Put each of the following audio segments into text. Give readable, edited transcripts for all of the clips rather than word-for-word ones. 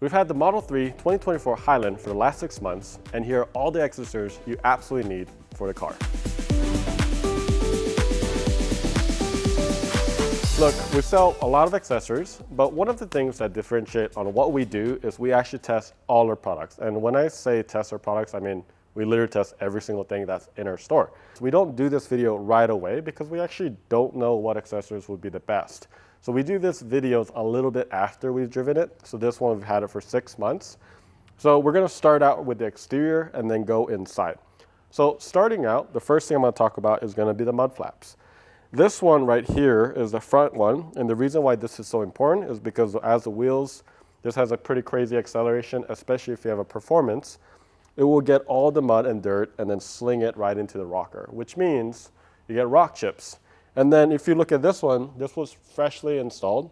We've had the Model 3 2024 Highland for the last 6 months, and here are all the accessories you absolutely need for the car. Look, we sell a lot of accessories, but one of the things that differentiate on what we do is we actually test all our products. And when I say test our products, I mean we literally test every single thing that's in our store. So we don't do this video right away because we actually don't know what accessories would be the best. So we do this videos a little bit after we've driven it. So this one, we've had it for 6 months. So we're gonna start out with the exterior and then go inside. So starting out, the first thing I'm gonna talk about is gonna be the mud flaps. This one right here is the front one. And the reason why this is so important is because as the wheels, this has a pretty crazy acceleration, especially if you have a performance. It will get all the mud and dirt and then sling it right into the rocker, which means you get rock chips. And then if you look at this one, this was freshly installed,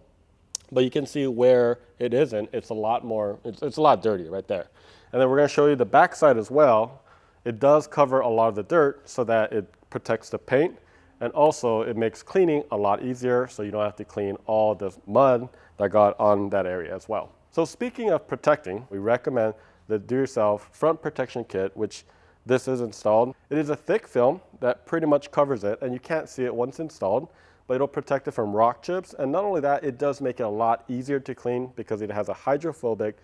but you can see where it isn't. It's a lot more, it's a lot dirty right there. And then we're gonna show you the back side as well. It does cover a lot of the dirt so that it protects the paint. And also it makes cleaning a lot easier so you don't have to clean all the mud that got on that area as well. So speaking of protecting, we recommend the do-yourself Front Protection Kit, which this is installed. It is a thick film that pretty much covers it, and you can't see it once installed, but it'll protect it from rock chips. And not only that, it does make it a lot easier to clean because it has a hydrophobic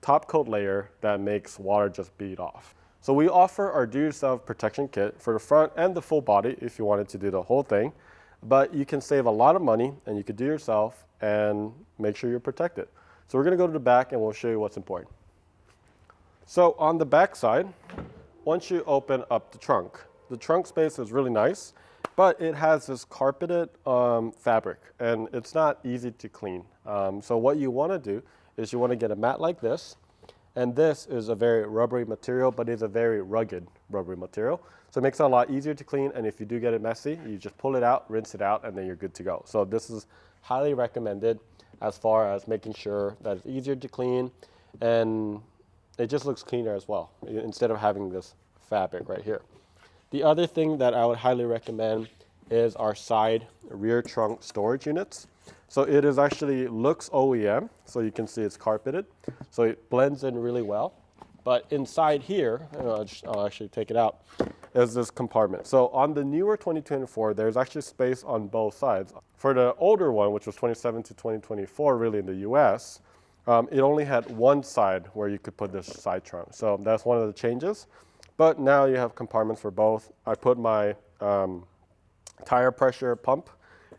top coat layer that makes water just bead off. So we offer our do-yourself protection kit for the front and the full body if you wanted to do the whole thing, but you can save a lot of money and you could do yourself and make sure you're protected. So we're gonna go to the back and we'll show you what's important. So on the back side, once you open up the trunk space is really nice, but it has this carpeted fabric and it's not easy to clean. So what you wanna do is you wanna get a mat like this, and this is a very rubbery material, but it's a very rugged rubbery material. So it makes it a lot easier to clean, and if you do get it messy, you just pull it out, rinse it out, and then you're good to go. So this is highly recommended as far as making sure that it's easier to clean, and it just looks cleaner as well, instead of having this fabric right here. The other thing that I would highly recommend is our side rear trunk storage units. So it is actually looks OEM, so you can see it's carpeted. So it blends in really well. But inside here, I'll actually take it out, is this compartment. So on the newer 2024, there's actually space on both sides. For the older one, which was 27 to 2024, really in the US, it only had one side where you could put this side trunk. So that's one of the changes. But now you have compartments for both. I put my tire pressure pump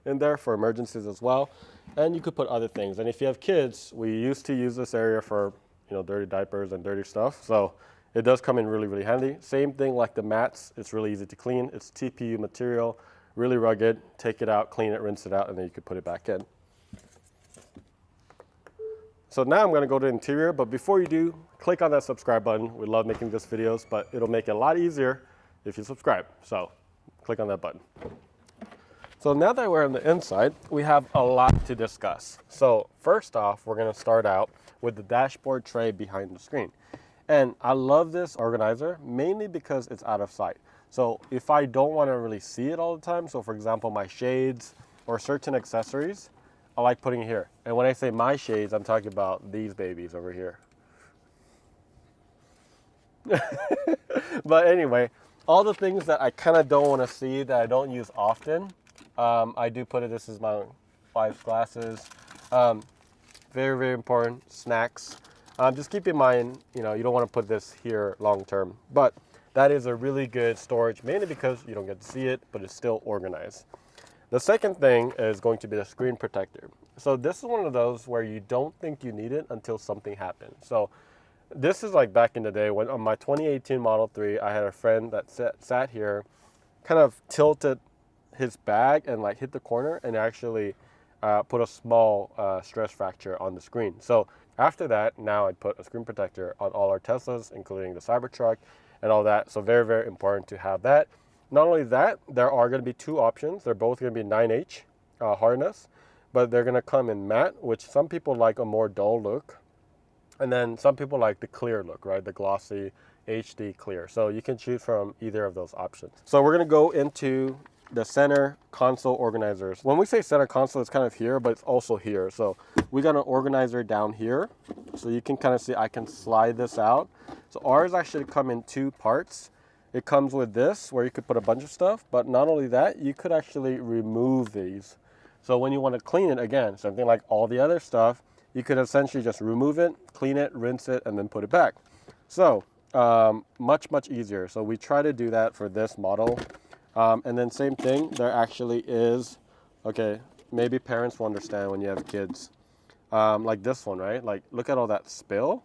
in there for emergencies as well. And you could put other things. And if you have kids, we used to use this area for dirty diapers and dirty stuff. So it does come in really, really handy. Same thing like the mats. It's really easy to clean. It's TPU material, really rugged. Take it out, clean it, rinse it out, and then you could put it back in. So now I'm gonna go to the interior, but before you do, click on that subscribe button. We love making these videos, but it'll make it a lot easier if you subscribe. So click on that button. So now that we're on the inside, we have a lot to discuss. So first off, we're gonna start out with the dashboard tray behind the screen. And I love this organizer mainly because it's out of sight. So if I don't wanna really see it all the time, so for example, my shades or certain accessories, I like putting it here. And when I say my shades, I'm talking about these babies over here. But anyway, all the things that I kind of don't want to see that I don't use often, I do put it. This is my wife's glasses. Very, very important. Snacks. Just keep in mind, you don't want to put this here long term. But that is a really good storage, mainly because you don't get to see it, but it's still organized. The second thing is going to be the screen protector. So this is one of those where you don't think you need it until something happens. So this is like back in the day when on my 2018 Model 3, I had a friend that sat here, kind of tilted his bag and like hit the corner and actually put a small stress fracture on the screen. So after that, now I put a screen protector on all our Teslas, including the Cybertruck and all that. So very, very important to have that. Not only that, there are going to be two options. They're both going to be 9H hardness, but they're going to come in matte, which some people like a more dull look. And then some people like the clear look, right? The glossy HD clear. So you can choose from either of those options. So we're going to go into the center console organizers. When we say center console, it's kind of here, but it's also here. So we got an organizer down here. So you can kind of see I can slide this out. So ours actually come in 2 parts. It comes with this where you could put a bunch of stuff, but not only that, you could actually remove these. So when you want to clean it, again, something like all the other stuff, you could essentially just remove it, clean it, rinse it, and then put it back. So much easier. So we try to do that for this model. And then same thing, there actually is, okay, maybe parents will understand when you have kids, like this one, right? Like, look at all that spill.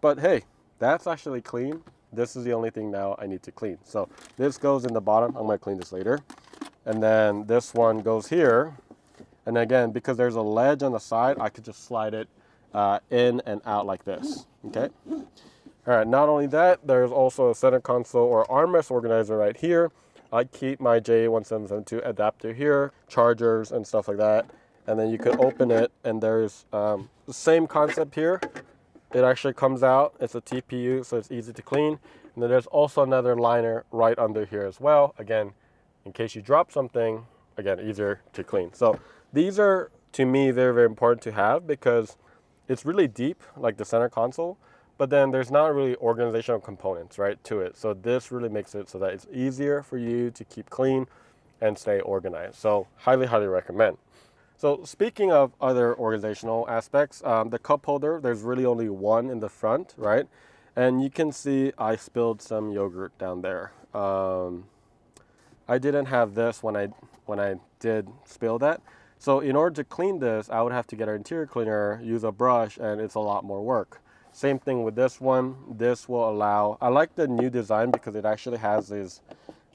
But hey, that's actually clean. This is the only thing now I need to clean. So this goes in the bottom. I'm gonna clean this later. And then this one goes here. And again, because there's a ledge on the side, I could just slide it in and out like this, okay? All right, not only that, there's also a center console or armrest organizer right here. I keep my J1772 adapter here, chargers and stuff like that. And then you could open it and there's the same concept here. It actually comes out, it's a TPU, so it's easy to clean. And then there's also another liner right under here as well. Again, in case you drop something, again, easier to clean. So these are, to me, very important to have because it's really deep, like the center console, but then there's not really organizational components, right, to it. So this really makes it so that it's easier for you to keep clean and stay organized. So highly recommend. So speaking of other organizational aspects, the cup holder, there's really only one in the front, right? And you can see I spilled some yogurt down there. I didn't have this when I did spill that. So in order to clean this, I would have to get an interior cleaner, use a brush, and it's a lot more work. Same thing with this one. This will allow, I like the new design because it actually has these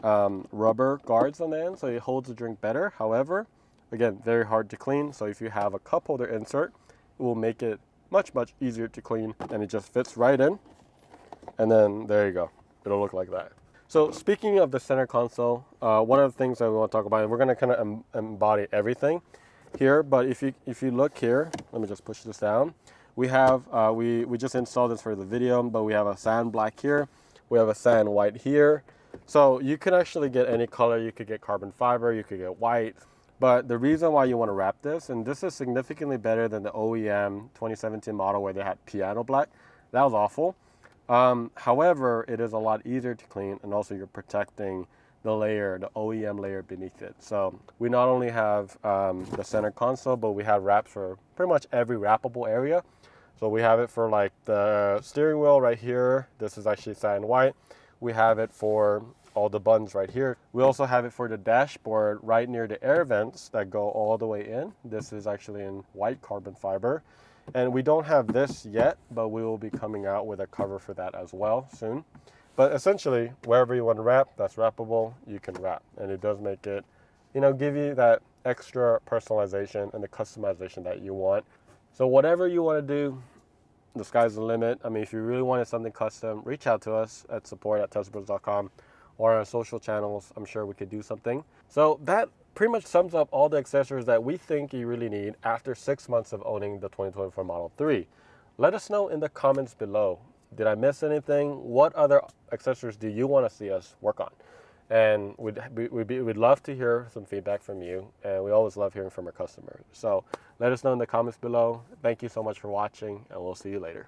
rubber guards on the end, so it holds the drink better. However, again, very hard to clean. So if you have a cup holder insert, it will make it much easier to clean, and it just fits right in. And then there you go. It'll look like that. So speaking of the center console, one of the things that we want to talk about, and we're going to kind of embody everything here, but if you look here, let me just push this down. We have, we just installed this for the video, but we have a sand black here. We have a sand white here. So you can actually get any color. You could get carbon fiber, you could get white. But the reason why you want to wrap this, and this is significantly better than the OEM 2017 model where they had piano black. That was awful. However, it is a lot easier to clean, and also you're protecting the layer, the OEM layer beneath it. So we not only have the center console, but we have wraps for pretty much every wrappable area. So we have it for like the steering wheel right here. This is actually satin white. We have it for all the buttons right here. We also have it for the dashboard right near the air vents that go all the way in. This is actually in white carbon fiber. And we don't have this yet, but we will be coming out with a cover for that as well soon. But essentially, wherever you want to wrap, that's wrappable, you can wrap. And it does make it, give you that extra personalization and the customization that you want. So whatever you want to do, the sky's the limit. I mean, if you really wanted something custom, reach out to us at support@teslabros.com or on our social channels. I'm sure we could do something. So that pretty much sums up all the accessories that we think you really need after 6 months of owning the 2024 Model 3. Let us know in the comments below. Did I miss anything? What other accessories do you want to see us work on? And we'd love to hear some feedback from you. And we always love hearing from our customers. So let us know in the comments below. Thank you so much for watching, and we'll see you later.